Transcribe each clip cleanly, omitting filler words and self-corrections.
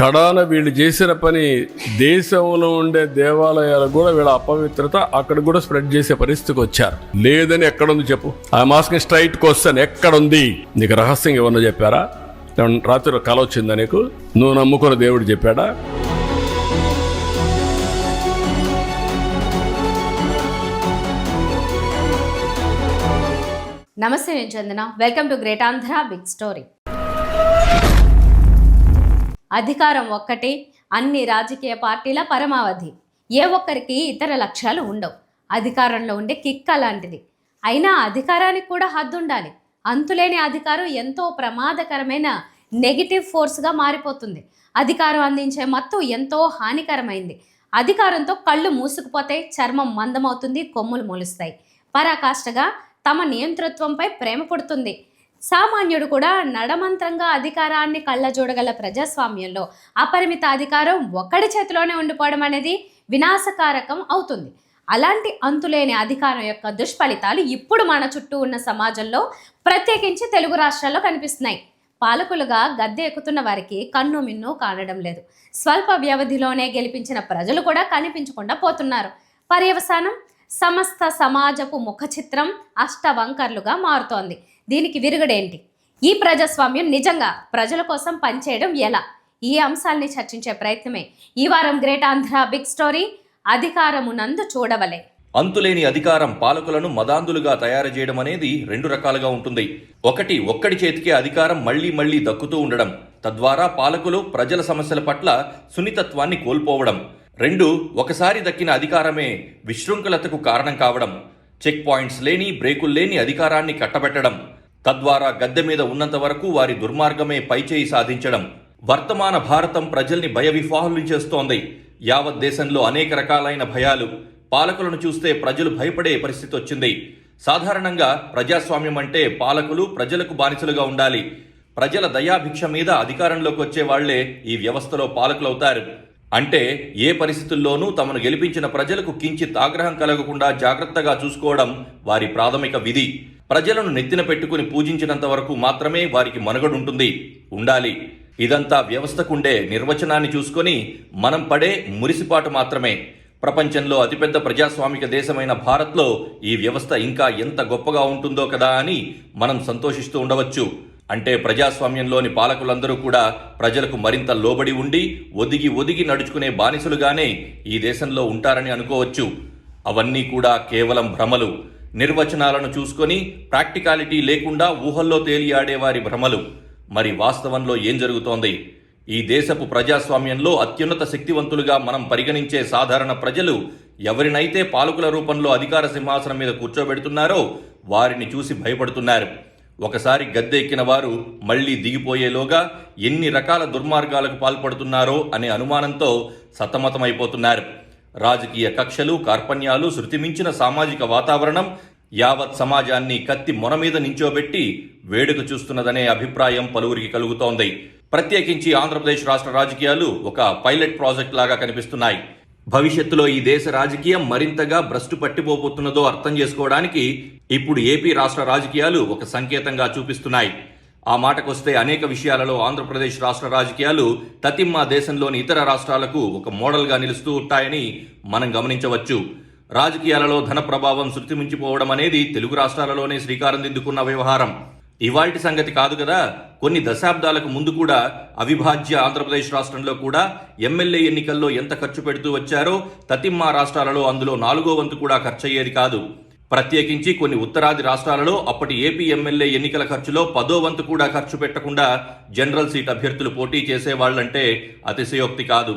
కడాన వీళ్ళు చేసిన పని దేశంలో ఉండే దేవాలయాలకు కూడా వీళ్ళ అపవిత్రత అక్కడ కూడా స్ప్రెడ్ చేసే పరిస్థితికి వచ్చారు. లేదని ఎక్కడుంది చెప్పు? ఆ మాస్క్ స్ట్రైట్ క్వశ్చన్, ఎక్కడుంది? నీకు రహస్యం ఏమన్నా చెప్పారా? రాత్రి కల వచ్చిందా నీకు? నువ్వు నమ్ముకున్న దేవుడు చెప్పాడా? నమస్తే, నేను Chandana. Welcome to great Andhra big story. అధికారం ఒక్కటే అన్ని రాజకీయ పార్టీల పరమావధి. ఏ ఒక్కరికి ఇతర లక్ష్యాలు ఉండవు. అధికారంలో ఉండే కిక్క లాంటిది. అయినా అధికారానికి కూడా హద్దు ఉండాలి. అంతులేని అధికారం ఎంతో ప్రమాదకరమైన నెగిటివ్ ఫోర్స్గా మారిపోతుంది. అధికారం అందించే మత్తు ఎంతో హానికరమైంది. అధికారంతో కళ్ళు మూసుకుపోతే చర్మం మందమవుతుంది, కొమ్ములు మొలుస్తాయి. పరాకాష్ఠగా తమ నియంతృత్వంపై ప్రేమ పుడుతుంది. సామాన్యుడు కూడా నడమంత్రంగా అధికారాన్ని కళ్ళజోడగల ప్రజాస్వామ్యంలో అపరిమిత అధికారం ఒక్కడి చేతిలోనే ఉండిపోవడం అనేది వినాశకారకం అవుతుంది. అలాంటి అంతులేని అధికారం యొక్క దుష్ఫలితాలు ఇప్పుడు మన చుట్టూ ఉన్న సమాజంలో, ప్రత్యేకించి తెలుగు రాష్ట్రాల్లో కనిపిస్తున్నాయి. పాలకులుగా గద్దె ఎక్కుతున్న వారికి కన్ను మిన్ను కానడం లేదు. స్వల్ప వ్యవధిలోనే గెలిపించిన ప్రజలు కూడా కనిపించకుండా పోతున్నారు. పర్యవసానం సమస్త సమాజపు ముఖ చిత్రం అష్టవంకర్లుగా మారుతోంది. దీనికి విరుగుడేంటి? ఈ ప్రజాస్వామ్యం నిజంగా ప్రజల కోసం పనిచేయడం ఎలా? ఈ అంశాల్ని చర్చించే ప్రయత్నమే ఈ వారం గ్రేట్ ఆంధ్ర బిగ్ స్టోరీ. అధికారమునందు చూడవలే. అంతులేని అధికారం పాలకులను మదాంధులుగా తయారు చేయడం అనేది రెండు రకాలుగా ఉంటుంది. ఒకటి, ఒక్కడి చేతికే అధికారం మళ్లీ మళ్లీ దక్కుతూ ఉండడం, తద్వారా పాలకులు ప్రజల సమస్యల పట్ల సున్నితత్వాన్ని కోల్పోవడం. రెండు, ఒకసారి దక్కిన అధికారమే విశృంఖలతకు కారణం కావడం, చెక్ పాయింట్స్ లేని, బ్రేకులు లేని అధికారాన్ని కట్టబెట్టడం, తద్వారా గద్దె మీద ఉన్నంత వరకు వారి దుర్మార్గమే పైచేయి సాధించడం. వర్తమాన భారతం ప్రజల్ని భయవిహ్వలులు చేస్తోంది. యావత్ దేశంలో అనేక రకాలైన భయాలు. పాలకులను చూస్తే ప్రజలు భయపడే పరిస్థితి వచ్చింది. సాధారణంగా ప్రజాస్వామ్యం అంటే పాలకులు ప్రజలకు బానిసలుగా ఉండాలి. ప్రజల దయాభిక్ష మీద అధికారంలోకి వచ్చే వాళ్లే ఈ వ్యవస్థలో పాలకులవుతారు. అంటే ఏ పరిస్థితుల్లోనూ తమను గెలిపించిన ప్రజలకు కించిత్ ఆగ్రహం కలగకుండా జాగ్రత్తగా చూసుకోవడం వారి ప్రాథమిక విధి. ప్రజలను నెత్తిన పెట్టుకుని పూజించినంత వరకు మాత్రమే వారికి మనుగడుంటుంది, ఉండాలి. ఇదంతా వ్యవస్థకుండే నిర్వచనాన్ని చూసుకొని మనం పడే మురిసిపాటు మాత్రమే. ప్రపంచంలో అతిపెద్ద ప్రజాస్వామిక దేశమైన భారత్లో ఈ వ్యవస్థ ఇంకా ఎంత గొప్పగా ఉంటుందో కదా అని మనం సంతోషిస్తూ ఉండవచ్చు. అంటే ప్రజాస్వామ్యంలోని పాలకులందరూ కూడా ప్రజలకు మరింత లోబడి ఉండి ఒదిగి ఒదిగి నడుచుకునే బానిసలుగానే ఈ దేశంలో ఉంటారని అనుకోవచ్చు. అవన్నీ కూడా కేవలం భ్రమలు, నిర్వచనాలను చూసుకొని ప్రాక్టికాలిటీ లేకుండా ఊహల్లో తేలియాడేవారి భ్రమలు. మరి వాస్తవంలో ఏం జరుగుతోంది? ఈ దేశపు ప్రజాస్వామ్యంలో అత్యున్నత శక్తివంతులుగా మనం పరిగణించే సాధారణ ప్రజలు ఎవరినైతే పాలకుల రూపంలో అధికార సింహాసనం మీద కూర్చోబెడుతున్నారో వారిని చూసి భయపడుతున్నారు. ఒకసారి గద్దె ఎక్కిన వారు మళ్లీ దిగిపోయేలోగా ఎన్ని రకాల దుర్మార్గాలకు పాల్పడుతున్నారో అనే అనుమానంతో సతమతమైపోతున్నారు. రాజకీయ కక్షలు, కార్పణ్యాలు, శృతిమించిన సామాజిక వాతావరణం యావత్ సమాజాన్ని కత్తి మొన మీద నించోబెట్టి వేడుక చూస్తున్నదనే అభిప్రాయం పలువురికి కలుగుతోంది. ప్రత్యేకించి ఆంధ్రప్రదేశ్ రాష్ట్ర రాజకీయాలు ఒక పైలట్ ప్రాజెక్ట్ లాగా కనిపిస్తున్నాయి. భవిష్యత్తులో ఈ దేశ రాజకీయం మరింతగా భ్రష్టు పట్టిపోతున్నదో అర్థం చేసుకోవడానికి ఇప్పుడు ఏపీ రాష్ట్ర రాజకీయాలు ఒక సంకేతంగా చూపిస్తున్నాయి. ఆ మాటకొస్తే అనేక విషయాలలో ఆంధ్రప్రదేశ్ రాష్ట్ర రాజకీయాలు తతిమ్మ దేశంలోని ఇతర రాష్ట్రాలకు ఒక మోడల్గా నిలుస్తూ ఉంటాయని మనం గమనించవచ్చు. రాజకీయాలలో ధన ప్రభావం శృతిమించిపోవడం అనేది తెలుగు రాష్ట్రాలలోనే శ్రీకారం దిద్దుకున్న వ్యవహారం. ఇవాల్టి సంగతి కాదు కదా. కొన్ని దశాబ్దాలకు ముందు కూడా అవిభాజ్య ఆంధ్రప్రదేశ్ రాష్ట్రంలో కూడా ఎమ్మెల్యే ఎన్నికల్లో ఎంత ఖర్చు పెడుతూ వచ్చారో తతిమ్మ రాష్ట్రాలలో అందులో 4వ వంతు కూడా ఖర్చయ్యేది కాదు. ప్రత్యేకించి కొన్ని ఉత్తరాది రాష్ట్రాలలో అప్పటి ఏపీ ఎమ్మెల్యే ఎన్నికల ఖర్చులో 10వ వంతు కూడా ఖర్చు పెట్టకుండా జనరల్ సీట్ అభ్యర్థులు పోటీ చేసేవాళ్లంటే అతిశయోక్తి కాదు.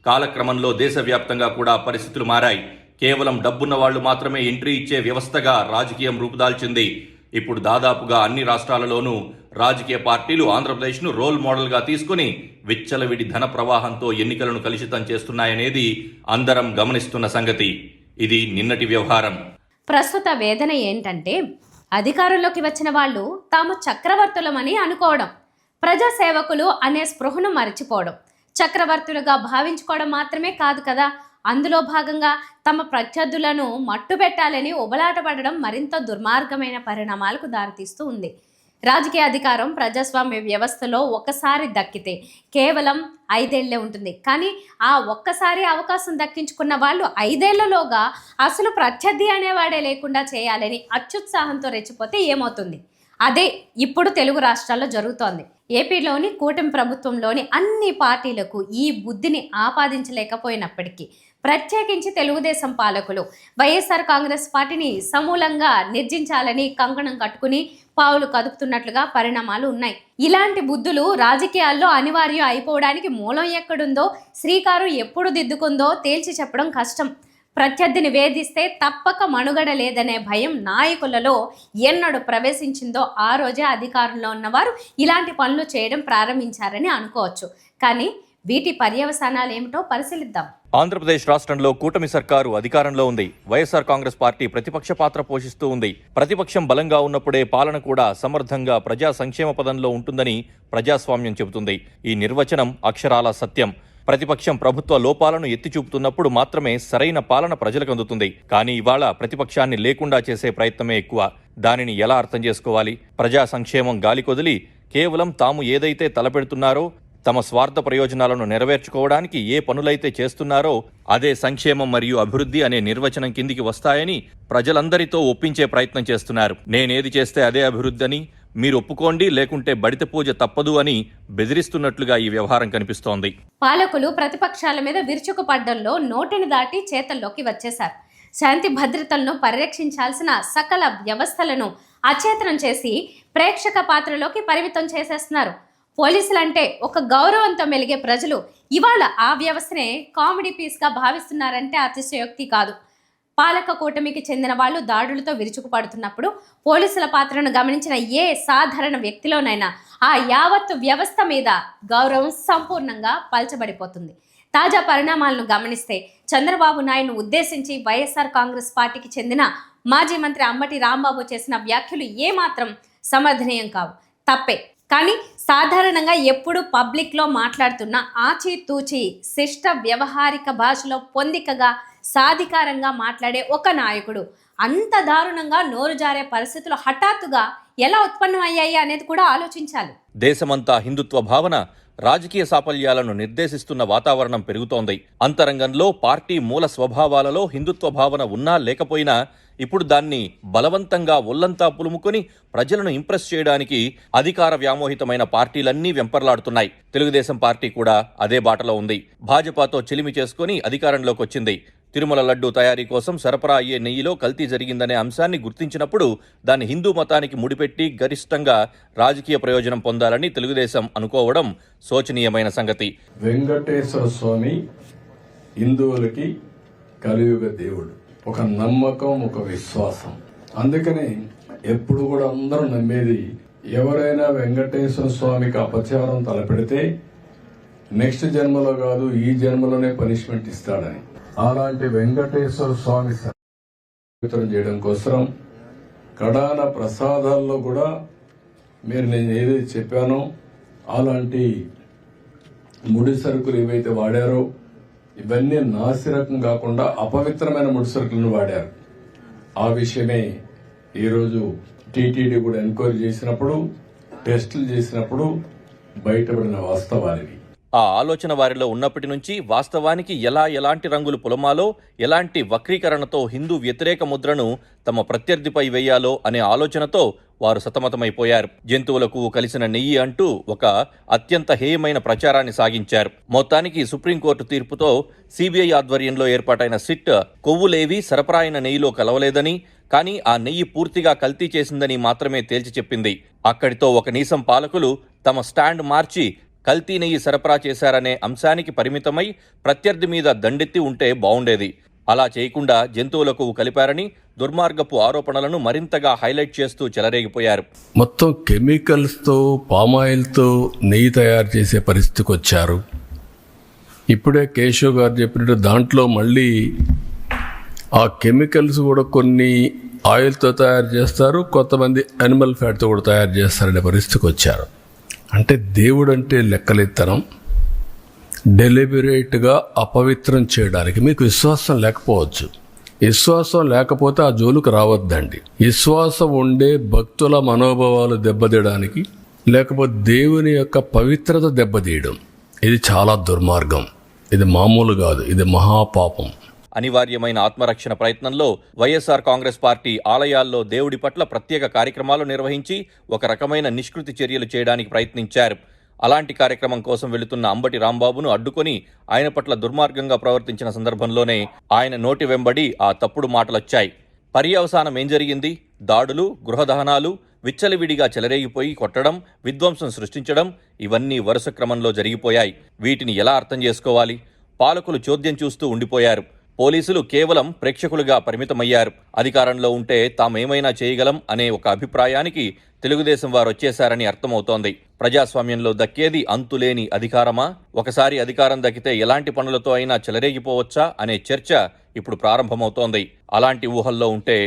కాలక్రమంలో దేశవ్యాప్తంగా కూడా పరిస్థితులు మారాయి. కేవలం డబ్బున్న వాళ్లు మాత్రమే ఎంట్రీ ఇచ్చే వ్యవస్థగా రాజకీయం రూపుదాల్చింది. ఇప్పుడు దాదాపుగా అన్ని రాష్ట్రాలలోనూ రాజకీయ పార్టీలు ఆంధ్రప్రదేశ్ను రోల్ మోడల్గా తీసుకుని విచ్చలవిడి ధన ప్రవాహంతో ఎన్నికలను కలుషితం చేస్తున్నాయనేది అందరం గమనిస్తున్న సంగతి. ఇది నిన్నటి వ్యవహారం. ప్రస్తుత వేదన ఏంటంటే అధికారంలోకి వచ్చిన వాళ్ళు తాము చక్రవర్తులమని అనుకోవడం, ప్రజాసేవకులు అనే స్పృహను మరచిపోవడం. చక్రవర్తులుగా భావించుకోవడం మాత్రమే కాదు కదా, అందులో భాగంగా తమ ప్రత్యర్థులను మట్టుబెట్టాలని ఉబలాటపడడం మరింత దుర్మార్గమైన పరిణామాలకు దారితీస్తూ ఉంది. రాజకీయ అధికారం ప్రజాస్వామ్య వ్యవస్థలో ఒకసారి దక్కితే కేవలం 5 ఏళ్లే ఉంటుంది. కానీ ఆ ఒక్కసారి అవకాశం దక్కించుకున్న వాళ్ళు 5 ఏళ్లలోగా అసలు ప్రత్యర్థి అనేవాడే లేకుండా చేయాలని అత్యుత్సాహంతో రెచ్చిపోతే ఏమవుతుంది? అదే ఇప్పుడు తెలుగు రాష్ట్రాల్లో జరుగుతోంది. ఏపీలోని కూటమి ప్రభుత్వంలోని అన్ని పార్టీలకు ఈ బుద్ధిని ఆపాదించలేకపోయినప్పటికీ ప్రత్యేకించి తెలుగుదేశం పాలకులు వైఎస్ఆర్ కాంగ్రెస్ పార్టీని సమూలంగా నిర్జించాలని కంకణం కట్టుకుని పావులు కదుపుతున్నట్లుగా పరిణామాలు ఉన్నాయి. ఇలాంటి బుద్ధులు రాజకీయాల్లో అనివార్యం అయిపోవడానికి మూలం ఎక్కడుందో, శ్రీకారు ఎప్పుడు దిద్దుకుందో తేల్చి చెప్పడం కష్టం. ప్రత్యర్థిని వేధిస్తే తప్పక మనుగడ లేదనే భయం నాయకులలో ఎన్నడూ ప్రవేశించిందో ఆ రోజే అధికారంలో ఉన్నవారు ఇలాంటి పనులు చేయడం ప్రారంభించారని అనుకోవచ్చు. కానీ వీటి పర్యవసానాలు ఏమిటో పరిశీలిద్దాం. ఆంధ్రప్రదేశ్ రాష్ట్రంలో కూటమి సర్కారు అధికారంలో ఉంది. వైఎస్ఆర్ కాంగ్రెస్ పార్టీ ప్రతిపక్ష పాత్ర పోషిస్తూ ఉంది. ప్రతిపక్షం బలంగా ఉన్నప్పుడే పాలన కూడా సమర్థంగా ప్రజా సంక్షేమ పదంలో ఉంటుందని ప్రజాస్వామ్యం చెబుతుంది. ఈ నిర్వచనం అక్షరాల సత్యం. ప్రతిపక్షం ప్రభుత్వ లోపాలను ఎత్తి చూపుతున్నప్పుడు మాత్రమే సరైన పాలన ప్రజలకు అందుతుంది. కానీ ఇవాళ ప్రతిపక్షాన్ని లేకుండా చేసే ప్రయత్నమే ఎక్కువ. దానిని ఎలా అర్థం చేసుకోవాలి? ప్రజా సంక్షేమం గాలికొదిలి కేవలం తాము ఏదైతే తలపెడుతున్నారో, తమ స్వార్థ ప్రయోజనాలను నెరవేర్చుకోవడానికి ఏ పనులైతే చేస్తున్నారో అదే సంక్షేమం మరియు అభివృద్ధి అనే నిర్వచనం కిందికి వస్తాయని ప్రజలందరితో ఒప్పించే ప్రయత్నం చేస్తున్నారు. నేనేది చేస్తే అదే అభివృద్ధి అని, మీరు ఒప్పుకోండి లేకుంటే బడిత పూజ తప్పదు అని బెదిరిస్తున్నట్లుగా ఈ వ్యవహారం కనిపిస్తోంది. పాలకులు ప్రతిపక్షాల మీద విరుచుకుపడ్డంలో నోటిని దాటి చేతల్లోకి వచ్చేశారు. శాంతి భద్రతలను పరిరక్షించాల్సిన సకల వ్యవస్థలను అచేతనం చేసి ప్రేక్షక పాత్రలోకి పరిమితం చేసేస్తున్నారు. పోలీసులంటే ఒక గౌరవంతో మెలిగే ప్రజలు ఇవాళ ఆ వ్యవస్థనే కామెడీ పీస్గా భావిస్తున్నారంటే అతిశయోక్తి కాదు. పాలక కూటమికి చెందిన వాళ్ళు దాడులతో విరుచుకుపడుతున్నప్పుడు పోలీసుల పాత్రను గమనించిన ఏ సాధారణ వ్యక్తిలోనైనా ఆ యావత్తు వ్యవస్థ మీద గౌరవం సంపూర్ణంగా పల్చబడిపోతుంది. తాజా పరిణామాలను గమనిస్తే చంద్రబాబు నాయుడును ఉద్దేశించి వైఎస్ఆర్ కాంగ్రెస్ పార్టీకి చెందిన మాజీ మంత్రి అంబటి రాంబాబు చేసిన వ్యాఖ్యలు ఏమాత్రం సమర్థనీయం కావు, తప్పే. కానీ సాధారణంగా ఎప్పుడు పబ్లిక్లో మాట్లాడుతున్న ఆచితూచి శిష్ట వ్యవహారిక భాషలో పొందికగా సాధికారంగా మాట్లాడే ఒక నాయకుడు అంత దారుణంగా నోరు జారే పరిస్థితులు హఠాత్తుగా ఎలా ఉత్పన్నమయ్యాయి అనేది కూడా ఆలోచించాలి. దేశమంతా హిందుత్వ భావన, రాజకీయ సాఫల్యాలను నిర్దేశిస్తున్న వాతావరణం పెరుగుతోంది. అంతరంగంలో పార్టీ మూల స్వభావాలలో హిందుత్వ భావన ఉన్నా లేకపోయినా ఇప్పుడు దాన్ని బలవంతంగా ఒళ్లంతా పులుముకొని ప్రజలను ఇంప్రెస్ చేయడానికి అధికార వ్యామోహితమైన పార్టీలన్నీ వెంపర్లాడుతున్నాయి. తెలుగుదేశం పార్టీ కూడా అదే బాటలో ఉంది. భాజపాతో చెలిమి చేసుకుని అధికారంలోకి వచ్చింది. తిరుమల లడ్డూ తయారీ కోసం సరఫరా అయ్యే నెయ్యిలో కల్తీ జరిగిందనే అంశాన్ని గుర్తించినప్పుడు దాన్ని హిందూ మతానికి ముడిపెట్టి గరిష్టంగా రాజకీయ ప్రయోజనం పొందాలని తెలుగుదేశం అనుకోవడం శోచనీయమైన సంగతి. వెంకటేశ్వర స్వామి హిందువులకి కలియుగ దేవుడు, ఒక నమ్మకం, ఒక విశ్వాసం. అందుకని ఎప్పుడు కూడా అందరూ నమ్మేది, ఎవరైనా వెంకటేశ్వర స్వామికి అపచారం తలపెడితే నెక్స్ట్ జన్మలో కాదు ఈ జన్మలోనే పనిష్మెంట్ ఇస్తాడని. అలాంటి వెంకటేశ్వర స్వామి పవిత్రం చేయడం కోసం కడాన ప్రసాదాల్లో కూడా నేను ఏదైతే చెప్పానో అలాంటి ముడి సరుకులు ఏవైతే వాడారో ఇవన్నీ నాసిరకం కాకుండా అపవిత్రమైన ముడి సరుకులను వాడారు. ఆ విషయమే ఈరోజు టీటీడీ కూడా ఎంక్వైరీ చేసినప్పుడు, టెస్టులు చేసినప్పుడు బయటపడిన వాస్తవాలు. ఆ ఆలోచన వారిలో ఉన్నప్పటి నుంచి వాస్తవానికి ఎలాంటి రంగులు పులమాలో, ఎలాంటి వక్రీకరణతో హిందూ వ్యతిరేక ముద్రను తమ ప్రత్యర్థిపై వేయాలో అనే ఆలోచనతో వారు సతమతమైపోయారు. జంతువులకు కలిసిన నెయ్యి అంటూ ఒక అత్యంత హేయమైన ప్రచారాన్ని సాగించారు. మొత్తానికి సుప్రీంకోర్టు తీర్పుతో సిబిఐ ఆధ్వర్యంలో ఏర్పాటైన సిట్ కొవ్వులేవి సరఫరా అయిన నెయ్యిలో కలవలేదని, కానీ ఆ నెయ్యి పూర్తిగా కల్తీ చేసిందని మాత్రమే తేల్చి చెప్పింది. అక్కడితో ఒక నీసం పాలకులు తమ స్టాండ్ మార్చి కల్తీ నెయ్యి సరఫరా చేశారనే అంశానికి పరిమితమై ప్రత్యర్థి మీద దండెత్తి ఉంటే బావుండేది. అలా చేయకుండా జంతువులకు కలిపారని దుర్మార్గపు ఆరోపణలను మరింతగా హైలైట్ చేస్తూ చెలరేగిపోయారు. మొత్తం కెమికల్స్తో, పామాయిల్తో నెయ్యి తయారు చేసే పరిస్థితికి వచ్చారు. ఇప్పుడే కేశవ్ గారు చెప్పినట్టు దాంట్లో మళ్ళీ ఆ కెమికల్స్ కూడా కొన్ని ఆయిల్తో తయారు చేస్తారు, కొంతమంది యానిమల్ ఫ్యాట్తో కూడా తయారు చేస్తారనే పరిస్థితికి వచ్చారు. అంటే దేవుడు అంటే లెక్కలెత్తనం, డెలిబరేట్గా అపవిత్రం చేయడానికి మీకు విశ్వాసం లేకపోవచ్చు, విశ్వాసం లేకపోతే ఆ జోలుకు రావద్దండి. విశ్వాసం ఉండే భక్తుల మనోభావాలు దెబ్బతీయడానికి, లేకపోతే దేవుని యొక్క పవిత్రత దెబ్బతీయడం, ఇది చాలా దుర్మార్గం. ఇది మామూలు కాదు, ఇది మహాపాపం. అనివార్యమైన ఆత్మరక్షణ ప్రయత్నంలో వైఎస్ఆర్ కాంగ్రెస్ పార్టీ ఆలయాల్లో దేవుడి పట్ల ప్రత్యేక కార్యక్రమాలు నిర్వహించి ఒక రకమైన నిష్కృతి చర్యలు చేయడానికి ప్రయత్నించారు. అలాంటి కార్యక్రమం కోసం వెళుతున్న అంబటి రాంబాబును అడ్డుకొని ఆయన పట్ల దుర్మార్గంగా ప్రవర్తించిన సందర్భంలోనే ఆయన నోటి వెంబడి ఆ తప్పుడు మాటలొచ్చాయి. పర్యవసానం ఏం జరిగింది? దాడులు, గృహదహనాలు, విచ్చలవిడిగా చెలరేగిపోయి కొట్టడం, విధ్వంసం సృష్టించడం, ఇవన్నీ వరుస క్రమంలో జరిగిపోయాయి. వీటిని ఎలా అర్థం చేసుకోవాలి? పాలకులు చోద్యం చూస్తూ ఉండిపోయారు. పోలీసులు కేవలం ప్రేక్షకులుగా పరిమితమయ్యారు. అధికారంలో ఉంటే తామేమైనా చేయగలం అనే ఒక అభిప్రాయానికి తెలుగుదేశం వారు వచ్చేశారని అర్థమవుతోంది. ప్రజాస్వామ్యంలో దక్కేది అంతులేని అధికారమా? ఒకసారి అధికారం దక్కితే ఎలాంటి పనులతో అయినా చెలరేగిపోవచ్చా అనే చర్చ ఇప్పుడు ప్రారంభమవుతోంది. అలాంటి ఊహల్లో ఉంటే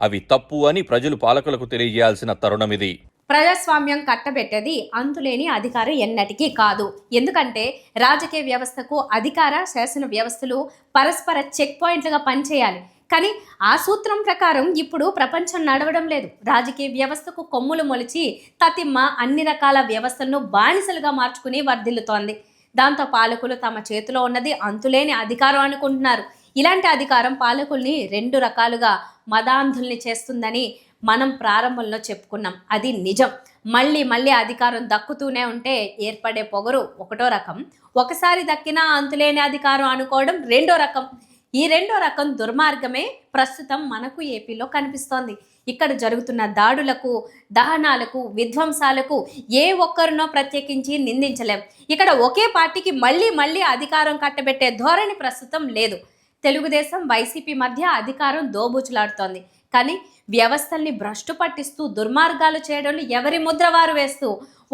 అవి తప్పు అని ప్రజలు పాలకులకు తెలియజేయాల్సిన తరుణమిది. ప్రజాస్వామ్యం కట్టబెట్టేది అంతులేని అధికారం ఎన్నటికీ కాదు. ఎందుకంటే రాజకీయ వ్యవస్థకు అధికార శాసన వ్యవస్థలు పరస్పర చెక్ పాయింట్లుగా పనిచేయాలి. కానీ ఆ సూత్రం ప్రకారం ఇప్పుడు ప్రపంచం నడవడం లేదు. రాజకీయ వ్యవస్థకు కొమ్ములు మొలిచి తతిమ్మ అన్ని రకాల వ్యవస్థలను బానిసలుగా మార్చుకుని వర్ధిల్లుతోంది. దాంతో పాలకులు తమ చేతిలో ఉన్నది అంతులేని అధికారం అనుకుంటున్నారు. ఇలాంటి అధికారం పాలకుల్ని 2 రకాలుగా మదాంధుల్ని చేస్తుందని మనం ప్రారంభంలో చెప్పుకున్నాం. అది నిజం. మళ్ళీ అధికారం దక్కుతూనే ఉంటే ఏర్పడే పొగరు ఒకటో రకం, ఒకసారి దక్కినా అంతులేని అధికారం అనుకోవడం రెండో రకం. ఈ రెండో రకం దుర్మార్గమే ప్రస్తుతం మనకు ఏపీలో కనిపిస్తోంది. ఇక్కడ జరుగుతున్న దాడులకు, దహనాలకు, విధ్వంసాలకు ఏ ఒక్కరినో ప్రత్యేకించి నిందించలేం. ఇక్కడ ఒకే పార్టీకి మళ్ళీ అధికారం కట్టబెట్టే ధోరణి ప్రస్తుతం లేదు. తెలుగుదేశం, వైసీపీ మధ్య అధికారం దోబూచులాడుతోంది. కానీ వ్యవస్థల్ని భ్రష్టు పట్టిస్తూ దుర్మార్గాలు చేయడంలో ఎవరి ముద్ర వారు వేస్తూ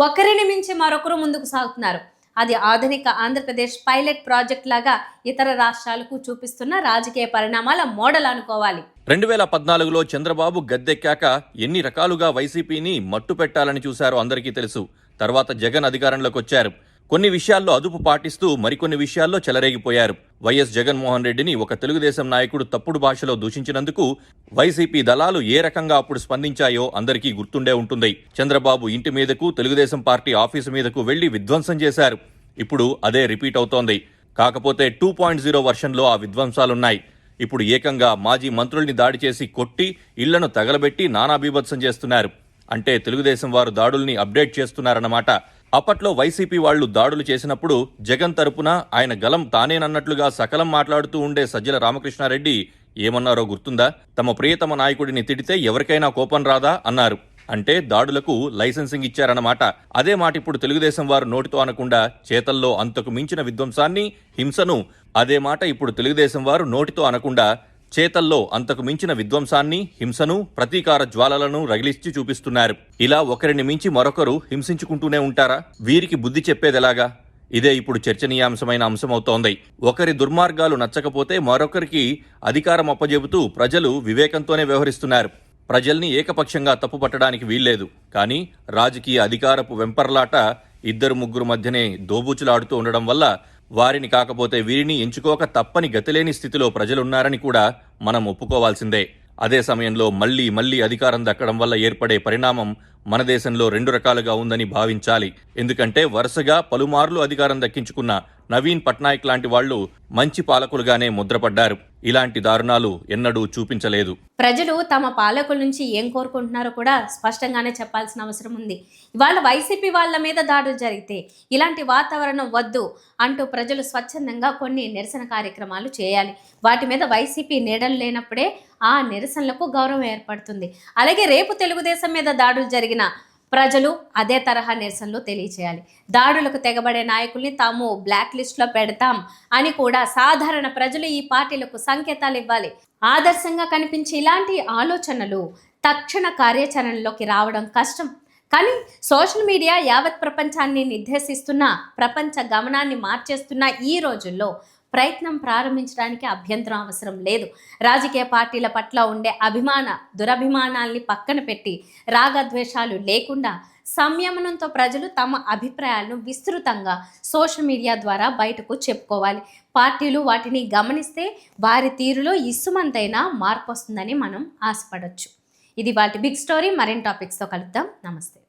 ఒకరిని మించి మరొకరు ముందుకు సాగుతున్నారు. అది ఆధునిక ఆంధ్రప్రదేశ్ పైలట్ ప్రాజెక్ట్ లాగా ఇతర రాష్ట్రాలకు చూపిస్తున్న రాజకీయ పరిణామాల మోడల్ అనుకోవాలి. 2014లో చంద్రబాబు గద్దెక్కాక ఎన్ని రకాలుగా వైసీపీని మట్టు పెట్టాలని చూశారో అందరికీ తెలుసు. తర్వాత జగన్ అధికారంలోకి వచ్చారు. కొన్ని విషయాల్లో అదుపు పాటిస్తూ మరికొన్ని విషయాల్లో చెలరేగిపోయారు. వైఎస్ జగన్మోహన్ రెడ్డిని ఒక తెలుగుదేశం నాయకుడు తప్పుడు భాషలో దూషించినందుకు వైసీపీ దళాలు ఏ రకంగా అప్పుడు స్పందించాయో అందరికీ గుర్తుండే ఉంటుంది. చంద్రబాబు ఇంటి మీదకు, తెలుగుదేశం పార్టీ ఆఫీసు మీదకు వెళ్లి విధ్వంసం చేశారు. ఇప్పుడు అదే రిపీట్ అవుతోంది. కాకపోతే 2.0 వర్షన్లో ఆ విధ్వంసాలున్నాయి. ఇప్పుడు ఏకంగా మాజీ మంత్రుల్ని దాడి చేసి కొట్టి, ఇళ్లను తగలబెట్టి నానా బీభత్సం చేస్తున్నారు. అంటే తెలుగుదేశం వారు దాడుల్ని అప్డేట్ చేస్తున్నారన్నమాట. అప్పట్లో వైసీపీ వాళ్లు దాడులు చేసినప్పుడు జగన్ తరపున ఆయన గలం తానేనన్నట్లుగా సకలం మాట్లాడుతూ ఉండే సజ్జల రామకృష్ణారెడ్డి ఏమన్నారో గుర్తుందా? తమ ప్రియతమ నాయకుడిని తిడితే ఎవరికైనా కోపం రాదా అన్నారు. అంటే దాడులకు లైసెన్సింగ్ ఇచ్చారన్నమాట. అదే మాట ఇప్పుడు తెలుగుదేశం వారు నోటితో అనకుండా చేతల్లో అంతకు మించిన విధ్వంసాన్ని, హింసను, అదే మాట ఇప్పుడు తెలుగుదేశం వారు నోటితో అనకుండా చేతల్లో అంతకు మించిన విధ్వంసాన్ని, హింసను, ప్రతీకార జ్వాలలను రగిలిచ్చి చూపిస్తున్నారు. ఇలా ఒకరిని మించి మరొకరు హింసించుకుంటూనే ఉంటారా? వీరికి బుద్ధి చెప్పేదెలాగా? ఇదే ఇప్పుడు చర్చనీయాంశమైన అంశమవుతోంది. ఒకరి దుర్మార్గాలు నచ్చకపోతే మరొకరికి అధికారం అప్పజెబుతూ ప్రజలు వివేకంతోనే వ్యవహరిస్తున్నారు. ప్రజల్ని ఏకపక్షంగా తప్పుపట్టడానికి వీల్లేదు. కానీ రాజకీయ అధికారపు వెంపర్లాట 2-3 మధ్యనే దోబూచులాడుతూ ఉండడం వల్ల వారిని కాకపోతే వీరిని ఎంచుకోక తప్పని గతిలేని స్థితిలో ప్రజలున్నారని కూడా మనం ఒప్పుకోవాల్సిందే. అదే సమయంలో మళ్లీ అధికారం దక్కడం వల్ల ఏర్పడే పరిణామం మన దేశంలో 2 రకాలుగా ఉందని భావించాలి. ఎందుకంటే వరుసగా పలుమార్లు అధికారం దక్కించుకున్న నవీన్ పట్నాయక్ లాంటి వాళ్లు మంచి పాలకులుగానే ముద్రపడ్డారు. ఇలాంటి దారుణాలు ఎన్నడూ చూపించలేదు. ప్రజలు తమ పాలకుల నుంచి ఏం కోరుకుంటున్నారో కూడా స్పష్టంగానే చెప్పాల్సిన అవసరం ఉంది. ఇవాళ వైసీపీ వాళ్ళ మీద దాడులు జరిగితే ఇలాంటి వాతావరణం వద్దు అంటూ ప్రజలు స్వచ్ఛందంగా కొన్ని నిరసన కార్యక్రమాలు చేయాలి. వాటి మీద వైసీపీ నీడలు లేనప్పుడే ఆ నిరసనలకు గౌరవం ఏర్పడుతుంది. అలాగే రేపు తెలుగుదేశం మీద దాడులు జరిగిన ప్రజలు అదే తరహా నిరసనలు తెలియచేయాలి. దాడులకు తెగబడే నాయకుల్ని తాము బ్లాక్ లిస్ట్లో పెడతాం అని కూడా సాధారణ ప్రజలు ఈ పార్టీలకు సంకేతాలు ఇవ్వాలి. ఆదర్శంగా కనిపించే ఇలాంటి ఆలోచనలు తక్షణ కార్యాచరణలోకి రావడం కష్టం. కానీ సోషల్ మీడియా యావత్ ప్రపంచాన్ని నిర్దేశిస్తున్న, ప్రపంచ గమనాన్ని మార్చేస్తున్న ఈ రోజుల్లో ప్రయత్నం ప్రారంభించడానికి అభ్యంతరం అవసరం లేదు. రాజకీయ పార్టీల పట్ల ఉండే దురభిమానాల్ని పక్కన పెట్టి రాగద్వేషాలు లేకుండా సంయమనంతో ప్రజలు తమ అభిప్రాయాలను విస్తృతంగా సోషల్ మీడియా ద్వారా బయటకు చెప్పుకోవాలి. పార్టీలు వాటిని గమనిస్తే వారి తీరులో ఇసుమంతైనా మార్పు వస్తుందని మనం ఆశపడవచ్చు. ఇది వాటి బిగ్ స్టోరీ. మరిన్ని టాపిక్స్తో కలుద్దాం. నమస్తే.